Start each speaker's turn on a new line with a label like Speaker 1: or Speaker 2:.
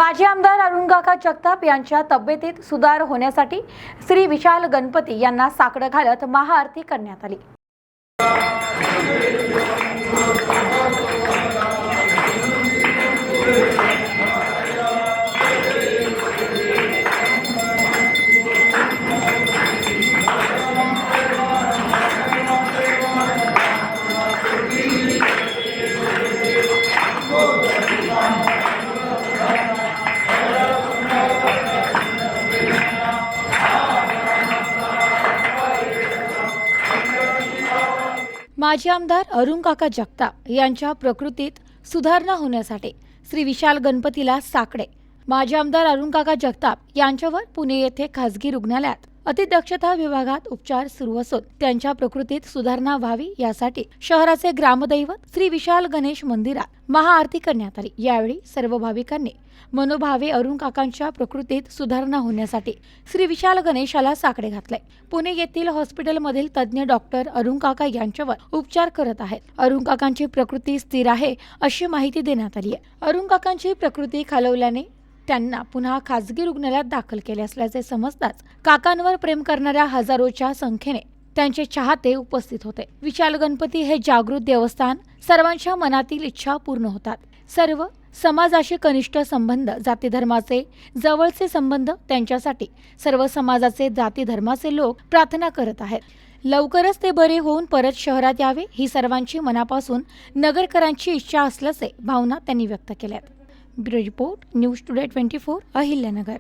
Speaker 1: माजी आमदार अरुणकाका जगताप यांच्या तब्येतीत सुधार होण्यासाठी श्री विशाल गणपती यांना साकडं घालत महाआरती करण्यात आली। माजी आमदार अरुणकाका जगताप यांच्या प्रकृतीत सुधारणा होण्यासाठी श्री विशाल गणपतीला साकडे। माजी आमदार अरुणकाका जगताप यांच्यावर पुणे येथे खासगी रुग्णालयात अतिदक्षता विभागात उपचार सुरू असून त्यांच्या प्रकृतीत सुधारणा व्हावी यासाठी शहराचे ग्रामदैवत श्री विशाल गणेश मंदिरात महाआरती करण्यात आली। यावेळी सर्व भाविकांनी मनोभावे अरुणकाकांच्या प्रकृतीत सुधारणा होण्यासाठी श्री विशाल गणेशाला साकडे घातले। पुणे येथील हॉस्पिटलमधील तज्ञ डॉक्टर अरुणकाका यांच्यावर उपचार करत आहेत। अरुणकाकांची प्रकृती स्थिर आहे अशी माहिती देण्यात आली आहे। अरुणकाकांची प्रकृती खालवल्याने त्यांना पुन्हा खासगी रुग्णालयात दाखल केले असल्याचे समजताच काकांवर प्रेम करणाऱ्या हजारोच्या संख्येने त्यांचे चाहते उपस्थित होते। विशाल गणपती हे जागृत देवस्थान सर्वांच्या मनातील इच्छा पूर्ण होतात। सर्व समाजाशी कनिष्ठ संबंध, जाती धर्माचे जवळचे संबंध, त्यांच्यासाठी सर्व समाजाचे जाती धर्माचे लोक प्रार्थना करत आहेत। लवकरच ते बरे होऊन परत शहरात यावे ही सर्वांची मनापासून नगरकरांची इच्छा असल्याचे भावना त्यांनी व्यक्त केल्यात। Bureau report, news today 24, Ahilyanagar.